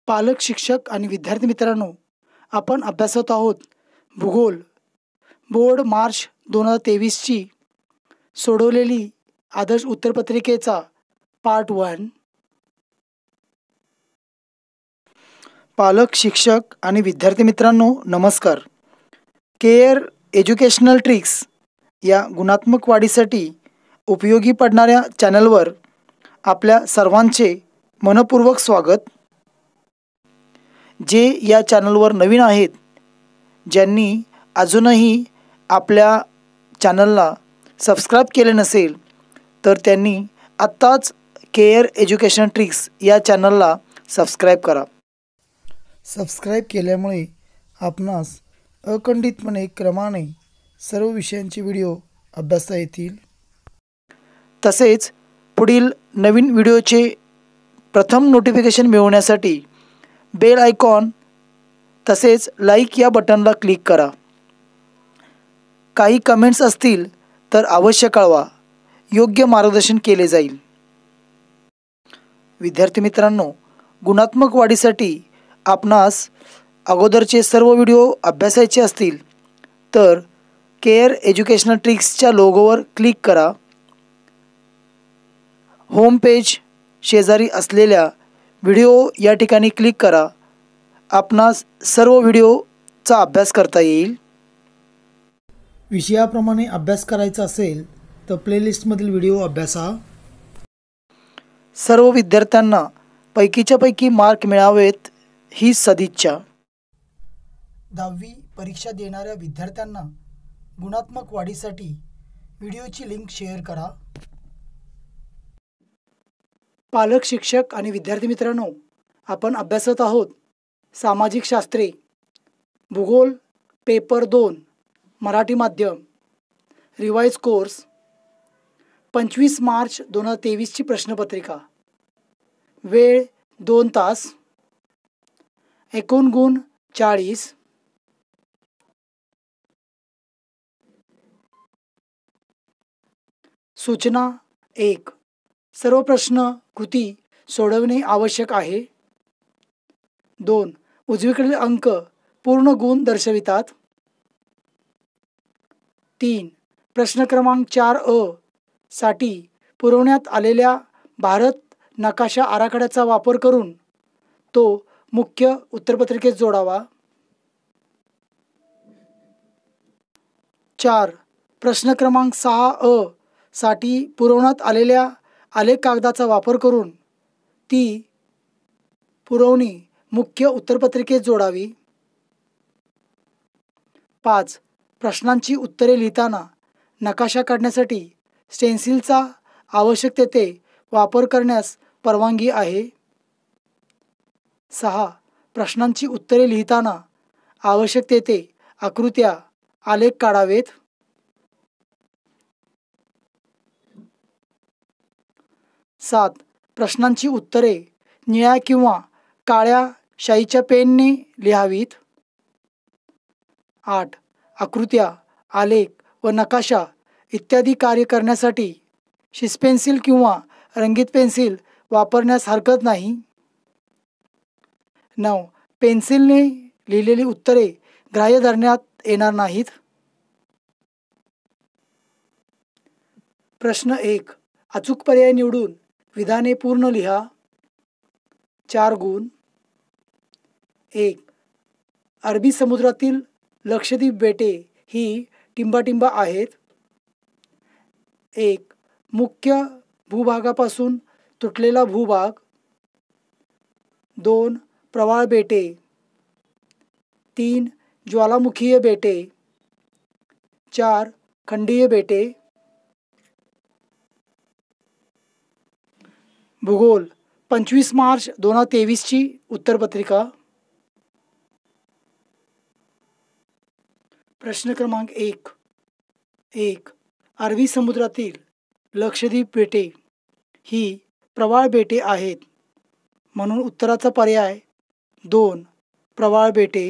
पालक, शिक्षक आणि विद्यार्थी मित्रांनो, आपण अभ्यासत आहोत भूगोल. बोर्ड मार्च 2023ची सोडवलेली आदर्श उत्तरपत्रिकेचा पार्ट 1. पालक, शिक्षक आणि विद्यार्थी मित्रांनो, नमस्कार. केअर एज्युकेशनल ट्रिक्स या गुणात्मक वाढीसाठी उपयोगी पडणाऱ्या चॅनलवर आपल्या सर्वांचे मनपूर्वक स्वागत. जे या चॅनलवर नवीन आहेत, ज्यांनी अजूनही आपल्या चॅनलला सबस्क्राईब केले नसेल, तर त्यांनी आत्ताच केअर एज्युकेशन ट्रिक्स या चॅनलला सबस्क्राईब करा. सबस्क्राईब केल्यामुळे आपणास अखंडितपणे क्रमाने सर्व विषयांचे व्हिडिओ अभ्यासता येतील. तसेच पुढील नवीन व्हिडिओचे प्रथम नोटिफिकेशन मिळवण्यासाठी बेल आयकॉन तसेच लाईक या बटनला क्लिक करा. काही कमेंट्स असतील तर अवश्य कळवा, योग्य मार्गदर्शन केले जाईल. विद्यार्थी मित्रांनो, गुणात्मक वाढीसाठी आपणास अगोदरचे सर्व व्हिडिओ अभ्यासायचे असतील तर केअर एज्युकेशनल ट्रिक्सच्या लोगोवर क्लिक करा. होम पेज शेजारी असलेल्या व्हिडिओ या ठिकाणी क्लिक करा. आपणास सर्व व्हिडिओचा अभ्यास करता येईल. विषयाप्रमाणे अभ्यास करायचा असेल तर प्लेलिस्टमधील व्हिडिओ अभ्यासा. सर्व विद्यार्थ्यांना पैकीच्या पैकी मार्क मिळावेत ही सदिच्छा. 10वी परीक्षा देणाऱ्या विद्यार्थ्यांना गुणात्मक वाढीसाठी व्हिडिओची लिंक शेअर करा. पालक, शिक्षक आणि विद्यार्थी मित्रांनो, आपण अभ्यासत आहोत सामाजिक शास्त्रे, भूगोल पेपर 2 मराठी माध्यम, रिवाइज कोर्स. 25 मार्च 2023ची प्रश्नपत्रिका. वेळ 2 तास. एकूण गुण 40. सूचना 1. सर्व प्रश्न कृती सोडवणे आवश्यक आहे. 2. उजवीकडील अंक पूर्ण गुण दर्शवितात. 3. प्रश्न क्रमांक 4 साठी पुरवण्यात आलेल्या भारत नकाशा आराखड्याचा वापर करून तो मुख्य उत्तरपत्रिकेत जोडावा. 4. प्रश्न क्रमांक 6 साठी पुरवण्यात आलेल्या आलेख कागदाचा वापर करून ती पुरवणी मुख्य उत्तरपत्रिकेत जोडावी. 5. प्रश्नांची उत्तरे लिहिताना नकाशा काढण्यासाठी स्टेन्सिलचा आवश्यक तेथे वापर करण्यास परवानगी आहे. 6. प्रश्नांची उत्तरे लिहिताना आवश्यक तेथे आकृत्या, आलेख काढावेत. 7. प्रश्नांची उत्तरे निळ्या किंवा काळ्या शाईच्या पेनने लिहावीत. 8. आकृत्या, आलेख व नकाशा इत्यादी कार्य करण्यासाठी शिसपेन्सिल किंवा रंगीत पेन्सिल वापरण्यास हरकत नाही. 9. पेन्सिलने लिहिलेली उत्तरे ग्राह्य धरण्यात येणार नाहीत. प्रश्न 1. अचूक पर्याय निवडून विधाने पूर्ण लिहा. 4 गुण. 1. अरबी समुद्रातील लक्षद्वीप बेटे ही टिंबाटिंबा आहेत. 1. मुख्य भूभागापासून तुटलेला भूभाग. 2. प्रवाळ बेटे. 3. ज्वालामुखीय बेटे. 4. खंडीय बेटे. भूगोल 25 मार्च 2023ची उत्तरपत्रिका. प्रश्न क्रमांक 1. अरबी समुद्रातील लक्षद्वीप बेटे ही प्रवाळ बेटे आहेत, म्हणून उत्तराचा पर्याय 2. प्रवाळ बेटे.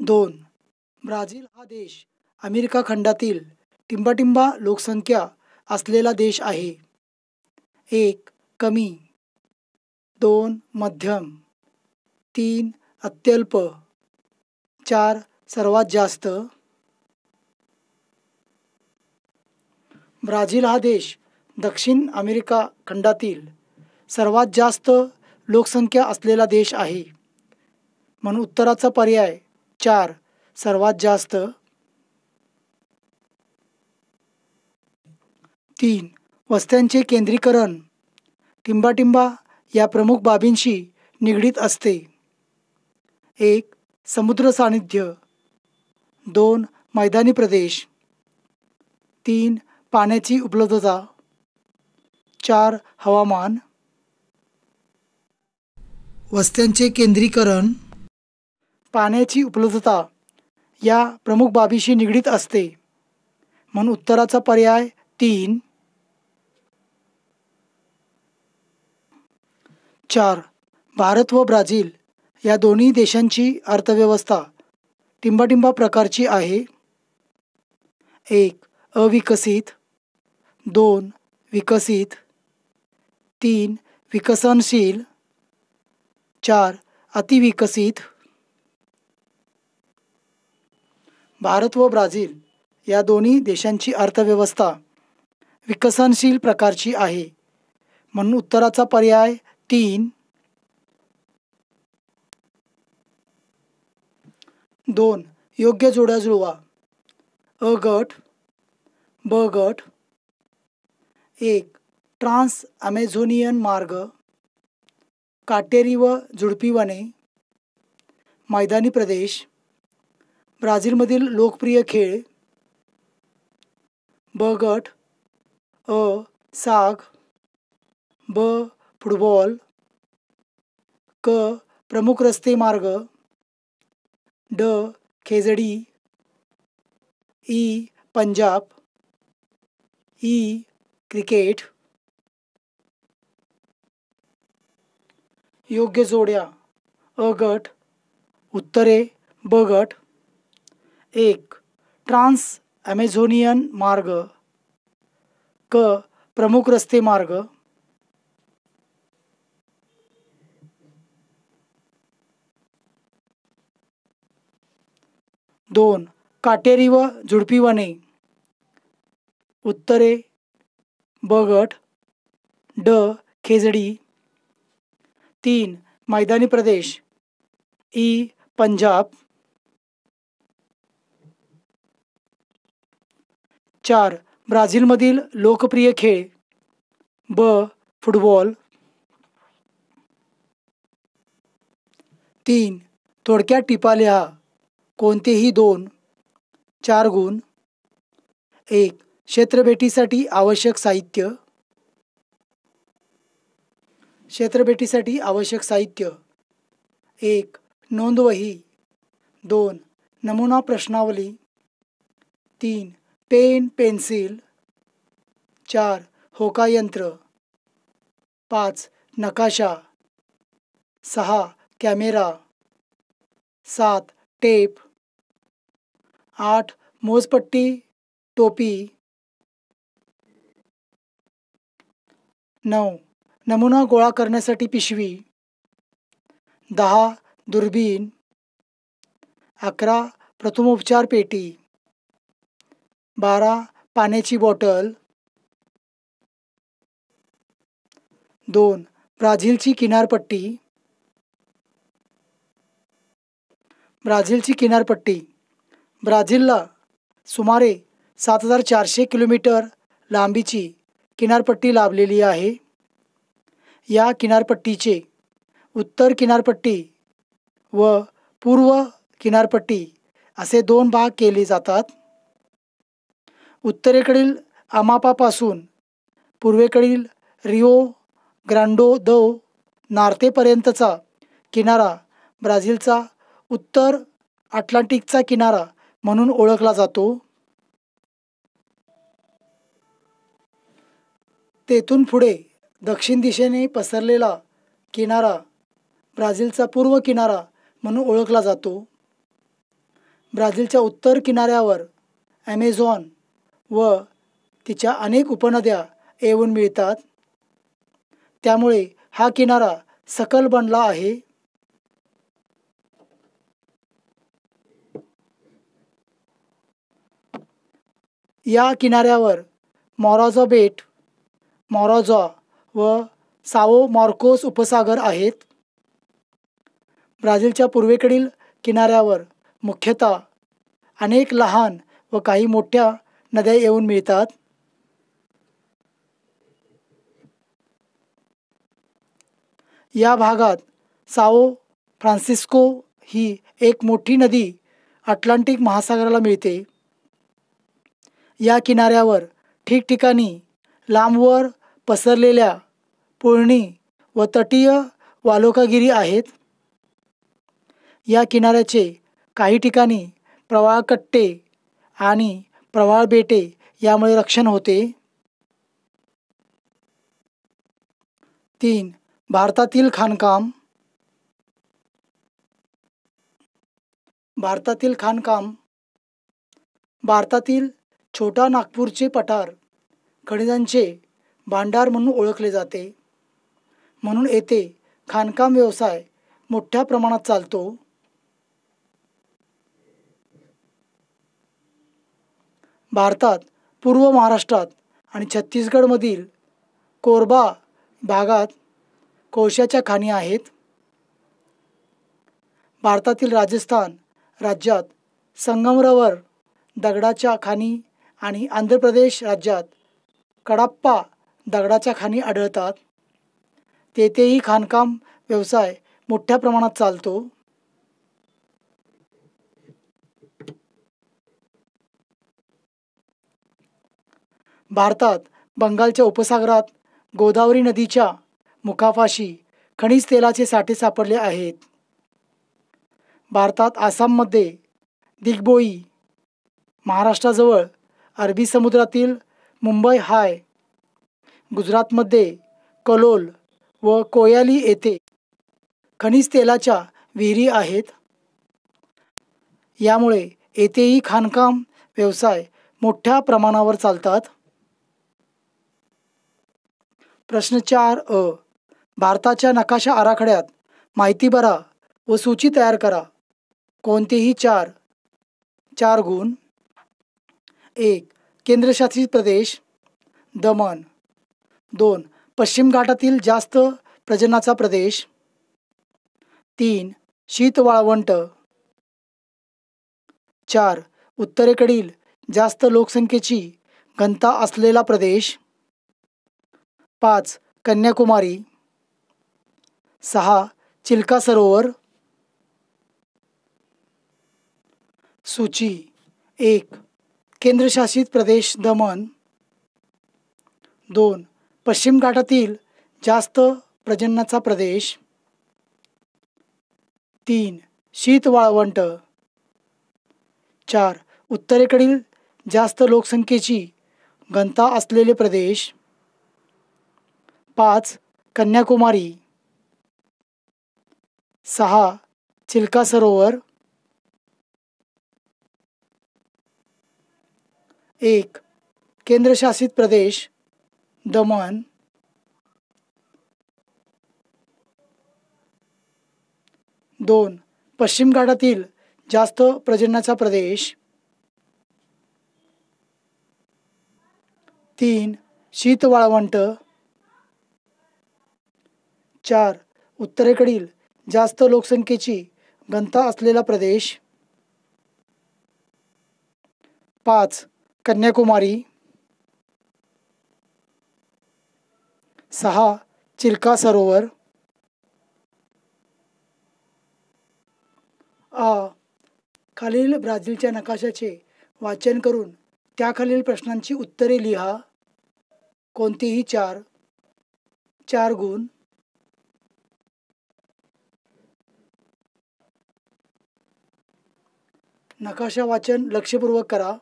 2. ब्राझील हा देश अमेरिका खंडातील टिंबाटिंबा लोकसंख्या असलेला देश आहे. 1. कमी. 2 मध्यम, 3 अत्यल्प, 4 सर्वात जास्त. ब्राझील हा देश दक्षिण अमेरिका खंडातील सर्वात जास्त लोकसंख्या असलेला देश आहे. म्हणून उत्तराचा पर्याय 4 सर्वात जास्त. 3 वस्त्यांचे केंद्रीकरण टिंबाटिंबा या प्रमुख बाबींशी निगडीत असते. 1 समुद्र सानिध्य, 2 मैदानी प्रदेश, 3 पाण्याची उपलब्धता, 4 हवामान. वस्त्यांचे केंद्रीकरण पाण्याची उपलब्धता या प्रमुख बाबीशी निगडीत असते. म्हणून उत्तराचा पर्याय 3. 4 भारत व ब्राझील या दोन्ही देशांची अर्थव्यवस्था टिंबाटिंबा प्रकारची आहे. 1 अविकसित, 2 विकसित, 3 विकसनशील, 4 अतिविकसित. भारत व ब्राझील या दोन्ही देशांची अर्थव्यवस्था विकसनशील प्रकारची आहे. म्हणून उत्तराचा पर्याय 3. 2 योग्य जोड्या जुळवा. अ गट, ब गट. 1 ट्रान्स ॲमेझोनियन मार्ग, काटेरी व झुडपी वने, मैदानी प्रदेश, ब्राझीलमधील लोकप्रिय खेळ. ब गट. अ साग, ब फुटबॉल, क प्रमुख रस्ते मार्ग, ड खेजडी, ई पंजाब, ई क्रिकेट. योग्य जोड्या. अ गट उत्तरे, ब गट. 1 ट्रान्स ॲमेझोनियन मार्ग, क प्रमुख रस्ते मार्ग. 2 काटेरी व झुडपी वने, उत्तरे, ब गट, ड खेजडी. 3 मैदानी प्रदेश, ई पंजाब. 4 ब्राझीलमधील लोकप्रिय खेळ, ब फुटबॉल. 3 थोडक्यात टिपा लिहा. कोणतेही 2, 4 गुण. 1 क्षेत्रभेटीसाठी आवश्यक साहित्य. क्षेत्रभेटीसाठी आवश्यक साहित्य. 1 नोंदवही, 2 नमुना प्रश्नावली, 3 पेन पेन्सिल, 4 होकायंत्र, 5 नकाशा, 6 कॅमेरा, 7 टेप, 8 मोजपट्टी टोपी, 9 नमुना गोळा करण्यासाठी पिशवी, 10 दुर्बीण, 11 प्रथमोपचार पेटी, 12 पाण्याची बॉटल. 2 ब्राझीलची किनारपट्टी. ब्राझीलची किनारपट्टी ब्राझीलला सुमारे 7400 किलोमीटर लांबीची किनारपट्टी लाभलेली आहे. या किनारपट्टीचे उत्तर किनारपट्टी व पूर्व किनारपट्टी असे 2 भाग केले जातात. उत्तरेकडील अमापापासून पूर्वेकडील रिओ ग्रांडो दो नॉर्तेपर्यंतचा किनारा ब्राझीलचा उत्तर अटलांटिकचा किनारा म्हणून ओळखला जातो. तेथून पुढे दक्षिण दिशेने पसरलेला किनारा ब्राझीलचा पूर्व किनारा म्हणून ओळखला जातो. ब्राझीलच्या उत्तर किनाऱ्यावर ॲमेझॉन व तिच्या अनेक उपनद्या येऊन मिळतात. त्यामुळे हा किनारा सकल बनला आहे. या किनाऱ्यावर मोराझा बेट, मोराझा व साओ मार्कोस उपसागर आहेत. ब्राझीलच्या पूर्वेकडील किनाऱ्यावर मुख्यतः अनेक लहान व काही मोठ्या नद्या येऊन मिळतात. या भागात साओ फ्रान्सिस्को ही एक मोठी नदी अटलांटिक महासागराला मिळते. या किनाऱ्यावर ठिकठिकाणी लांबवर पसरलेल्या पुळणी व तटीय वालुकागिरी आहेत. या किनाऱ्याचे काही ठिकाणी प्रवाळ कट्टे आणि प्रवाळ बेटे यामुळे रक्षण होते. 3. भारतातील खाणकाम. भारतातील खाणकाम. भारतातील छोटा नागपूरचे पठार खनिजांचे भांडार म्हणून ओळखले जाते, म्हणून येथे खाणकाम व्यवसाय मोठ्या प्रमाणात चालतो. भारतात पूर्व महाराष्ट्रात आणि छत्तीसगडमधील कोरबा भागात कोळशाच्या खाणी आहेत. भारतातील राजस्थान राज्यात संगमरवर दगडाच्या खाणी आणि आंध्र प्रदेश राज्यात कडाप्पा दगडाच्या खाणी आढळतात. तेथेही खाणकाम व्यवसाय मोठ्या प्रमाणात चालतो. भारतात बंगालच्या उपसागरात गोदावरी नदीच्या मुखापाशी खनिज तेलाचे साठे सापडले आहेत. भारतात आसाममध्ये दिग्बोई, महाराष्ट्राजवळ अरबी समुद्रातील मुंबई हाय, गुजरातमध्ये कलोल व कोयाली येथे खनिज तेलाच्या विहिरी आहेत. यामुळे येथेही खाणकाम व्यवसाय मोठ्या प्रमाणावर चालतात. प्रश्न 4 भारताच्या नकाशा आराखड्यात माहिती भरा व सूची तयार करा. कोणतेही 4 गुण. 1. केंद्रशासित प्रदेश दमण. 2. पश्चिम घाटातील जास्त प्रजननाचा प्रदेश. 3. शीत वाळवंट. 4. उत्तरेकडील जास्त लोकसंख्येची घनता असलेला प्रदेश. 5. कन्याकुमारी. 6. चिल्का सरोवर. सूची. 1. केंद्रशासित प्रदेश दमण. 2. पश्चिम घाटातील जास्त प्रजननाचा प्रदेश. 3. शीत वाळवंट. 4. उत्तरेकडील जास्त लोकसंख्येची घनता असलेले प्रदेश. 5. कन्याकुमारी. 6. चिल्का सरोवर. 1. केंद्रशासित प्रदेश दमण. 2. पश्चिम घाटातील जास्त प्रजननाचा प्रदेश. 3. शीत वाळवंट. 4. उत्तरेकडील जास्त लोकसंख्येची घनता असलेला प्रदेश. 5. कन्याकुमारी. 6. चिल्का सरोवर. खालील ब्राझीलच्या नकाशाचे वाचन करून त्याखालील प्रश्नांची उत्तरे लिहा. कोणतेही 4 गुण. नकाशा वाचन लक्षपूर्वक करा.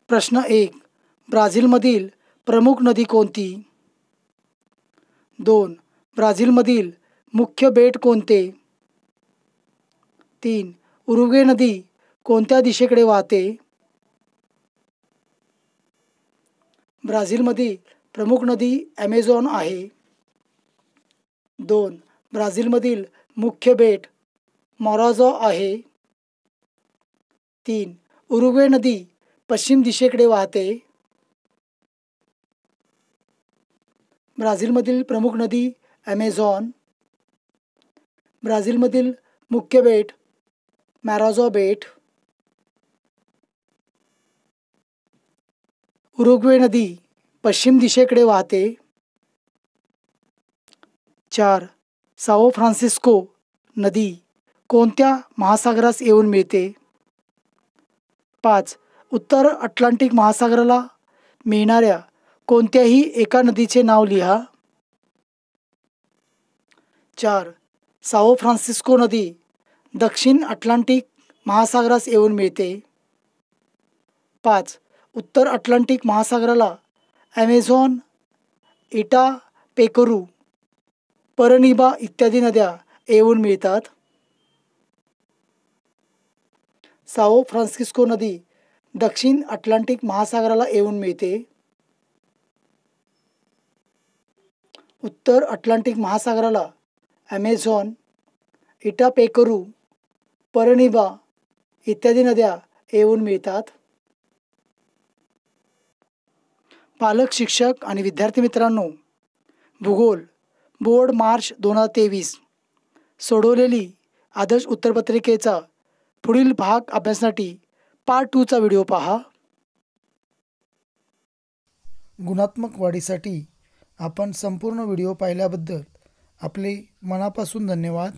प्रश्न 1. ब्राझीलमधील प्रमुख नदी कोणती? 2. ब्राझीलमधील मुख्य बेट कोणते? 3. उरुग्वे नदी कोणत्या दिशेकडे वाहते? ब्राझीलमधील प्रमुख नदी ॲमेझॉन आहे. 2. ब्राझीलमधील मुख्य बेट मोराझो आहे. 3. उरुग्वे नदी पश्चिम दिशेकडे वाहते. ब्राझीलमधील प्रमुख नदी ॲमेझॉन. ब्राझीलमधील मुख्य बेट मोराझो बेट. उरुग्वे नदी पश्चिम दिशेकडे वाहते. 4. साओ फ्रान्सिस्को नदी कोणत्या महासागरास येऊन मिळते? 5. उत्तर अटलांटिक महासागराला मिळणाऱ्या कोणत्याही एका नदीचे नाव लिहा. 4. साओ फ्रान्सिस्को नदी दक्षिण अटलांटिक महासागरास येऊन मिळते. 5. उत्तर अटलांटिक महासागराला ॲमेझॉन, इटापेकरू, परनिबा इत्यादी नद्या येऊन मिळतात. साओ फ्रान्सिस्को नदी दक्षिण अटलांटिक महासागराला येऊन मिळते. उत्तर अटलांटिक महासागराला ॲमेझॉन, इटापेकरू, परनिबा इत्यादी नद्या येऊन मिळतात. पालक, शिक्षक आणि विद्यार्थी मित्रांनो, भूगोल बोर्ड मार्च 2023 सोडवलेली आदर्श उत्तरपत्रिकेचा पुढील भाग अभ्यासासाठी पार्ट 2चा व्हिडिओ पहा. गुणात्मक वाढीसाठी आपण संपूर्ण व्हिडिओ पाहिल्याबद्दल आपले मनापासून धन्यवाद.